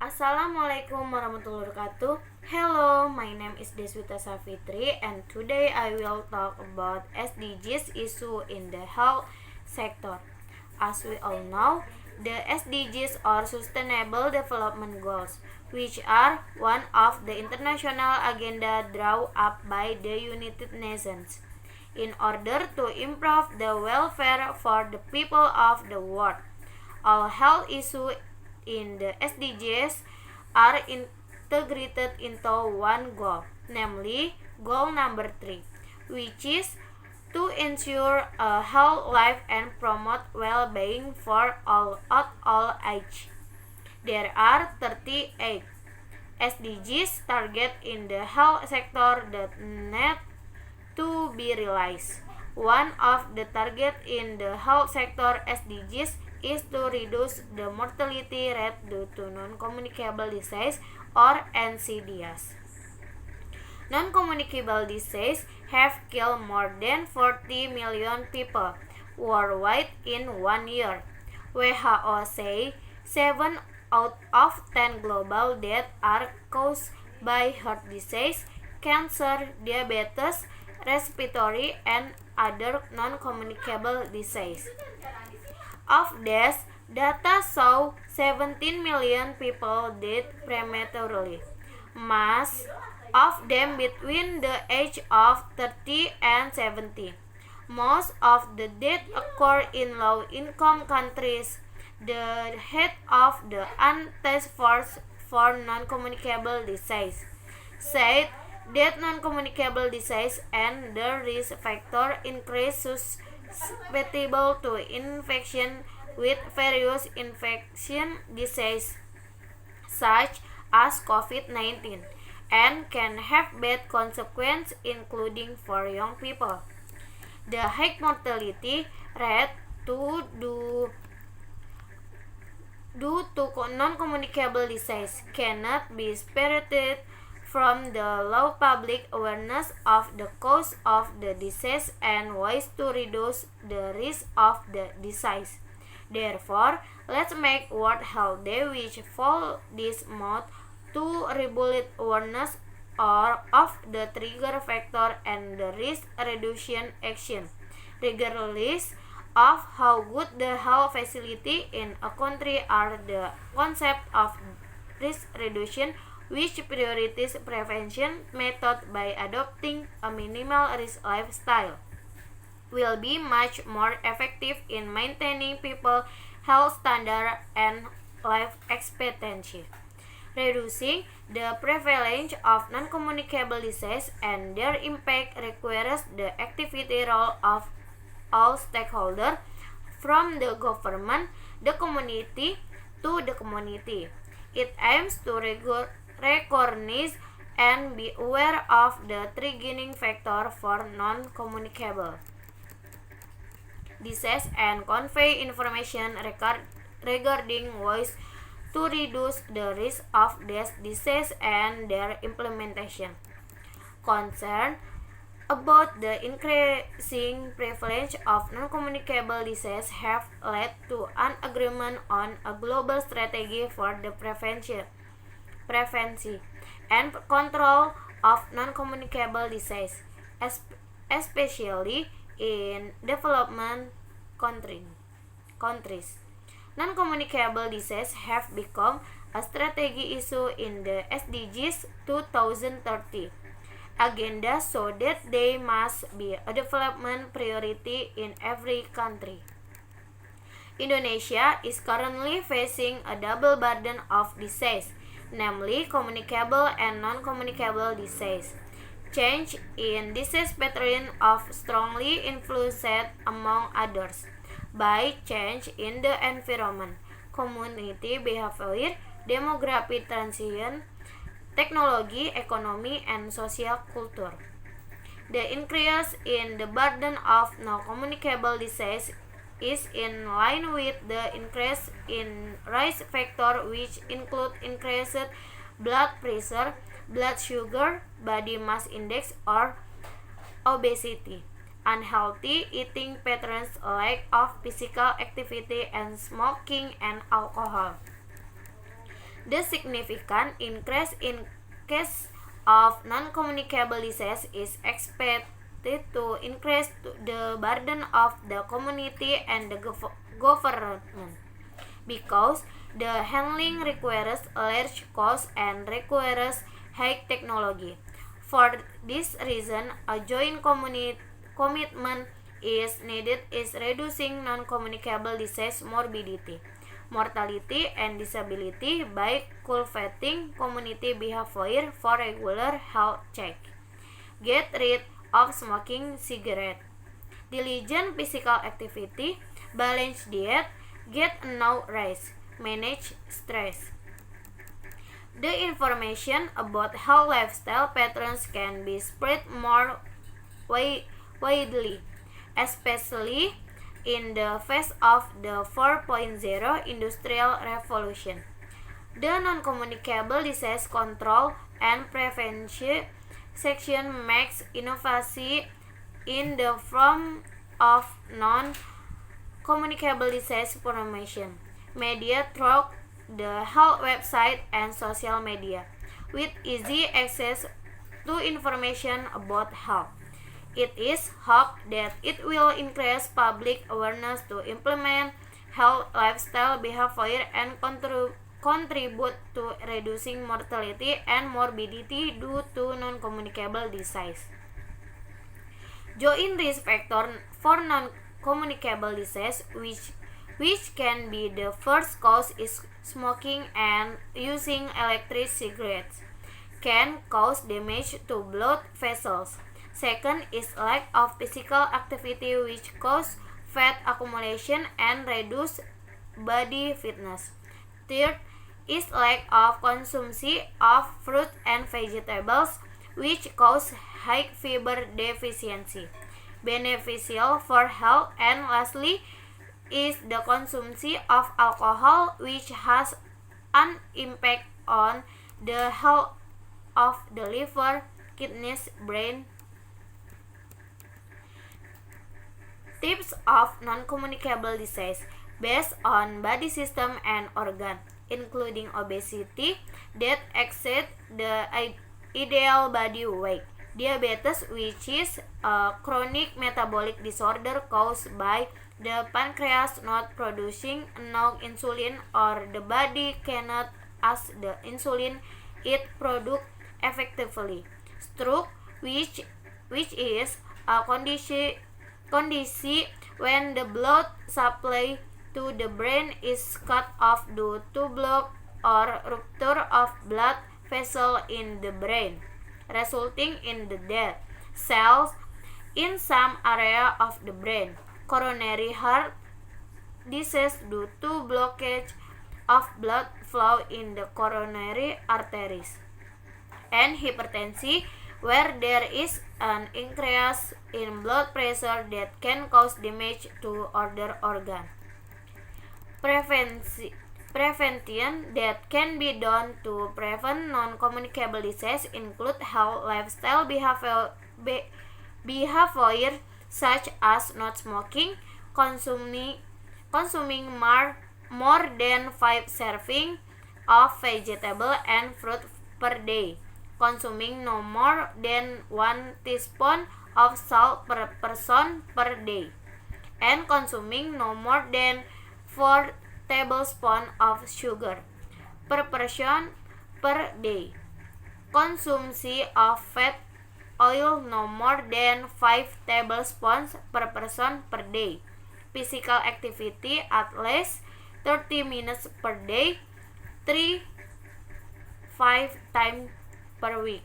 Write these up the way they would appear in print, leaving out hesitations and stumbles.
Assalamualaikum warahmatullahi wabarakatuh. Hello, my name is Deswita Safitri and today I will talk about SDGs issue in the health sector. As we all know, the SDGs are Sustainable Development Goals, which are one of the international agenda drawn up by the United Nations in order to improve the welfare for the people of the world. All health issues in the SDGs are integrated into one goal, namely goal number 3, which is to ensure a healthy life and promote well-being for all at all age. There are 38 SDGs target in the health sector that need to be realized. One of the targets in the health sector SDGs is to reduce the mortality rate due to non-communicable disease or NCDs. Non-communicable disease have killed more than 40 million people worldwide in 1 year. WHO say 7 out of 10 global deaths are caused by heart disease, cancer, diabetes, respiratory, and other non-communicable disease. Of this, data show 17 million people died prematurely, most of them between the age of 30 and 70. Most of the deaths occur in low-income countries. The head of the Task Force for Non-Communicable Disease said that non-communicable disease and the risk factor increase susceptible to infection with various infection diseases such as COVID-19 and can have bad consequences including for young people. The high mortality rate due to non-communicable disease cannot be separated from the low public awareness of the cause of the disease and ways to reduce the risk of the disease. Therefore, let's make World Health Day, which follow this month, to rebuild awareness of the trigger factor and the risk reduction action, regardless of how good the health facility in a country are. The concept of risk reduction, which prioritizes prevention method by adopting a minimal risk lifestyle, will be much more effective in maintaining people's health standard and life expectancy. Reducing the prevalence of non-communicable disease and their impact requires the activity role of all stakeholders, from the government, the community, to the community. It aims to recognize and be aware of the triggering factor for non-communicable disease and convey information regarding ways to reduce the risk of these diseases and their implementation. Concern about the increasing prevalence of non-communicable disease have led to an agreement on a global strategy for the prevention and control of non-communicable disease, especially in development countries. Non-communicable disease have become a strategic issue in the SDGs 2030 agenda, so that they must be a development priority in every country. Indonesia is currently facing a double burden of disease, namely communicable and non-communicable disease. Change in disease pattern of strongly influenced, among others, by change in the environment, community behavior, demographic transition, technology, economy, and social culture. The increase in the burden of non-communicable disease is in line with the increase in risk factors, which include increased blood pressure, blood sugar, body mass index, or obesity, unhealthy eating patterns, lack of physical activity, and smoking and alcohol. The significant increase in case of non-communicable disease is expected to increase the burden of the community and the government, because the handling requires a large cost and requires high technology. For this reason, a joint commitment is needed is reducing non-communicable disease morbidity, mortality, and disability by cultivating community behavior for regular health check. Get rid of smoking cigarette. Diligent physical activity, balanced diet, get enough rest, manage stress. The information about how lifestyle patterns can be spread more widely, especially in the face of the 4.0 Industrial Revolution. The Non-Communicable Disease Control and Prevention section makes innovation in the form of non-communicable disease promotion media through the health website and social media, with easy access to information about health. It is hoped that it will increase public awareness to implement health lifestyle behavior and contribute to reducing mortality and morbidity due to non-communicable disease. Joint risk factor for non-communicable disease, which can be the first cause, is smoking and using electric cigarettes, can cause damage to blood vessels. Second is lack of physical activity, which cause fat accumulation and reduce body fitness. Third is lack of consumption of fruit and vegetables, which cause high fiber deficiency, beneficial for health. And lastly is the consumption of alcohol, which has an impact on the health of the liver, kidneys, brain. Types of non-communicable disease based on body system and organ, including obesity that exceeds the ideal body weight, diabetes, which is a chronic metabolic disorder caused by the pancreas not producing enough insulin, or the body cannot as the insulin it produces effectively. Stroke, which is a condition when the blood supply to the brain is cut off due to block or rupture of blood vessel in the brain, resulting in the death cells in some area of the brain. Coronary heart disease due to blockage of blood flow in the coronary arteries. And hypertension, where there is an increase in blood pressure that can cause damage to other organs. Prevention that can be done to prevent non-communicable disease include health lifestyle behavior such as not smoking, consuming more than 5 servings of vegetable and fruit per day, consuming no more than 1 teaspoon of salt per person per day, and consuming no more than 4 tablespoons of sugar per person per day. Consumption of fat oil no more than 5 tablespoons per person per day. Physical activity at least 30 minutes per day, 3-5 times per week.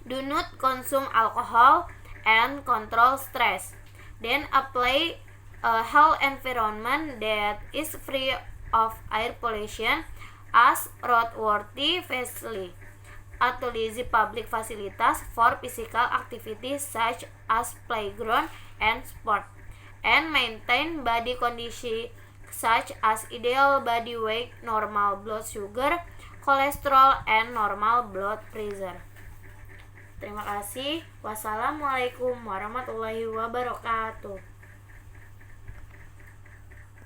Do not consume alcohol and control stress. Then apply a health environment that is free of air pollution as roadworthy facility. Utilize public facilities for physical activities such as playground and sport, and maintain body condition such as ideal body weight, normal blood sugar, cholesterol, and normal blood pressure. Terima kasih. Wassalamualaikum warahmatullahi wabarakatuh.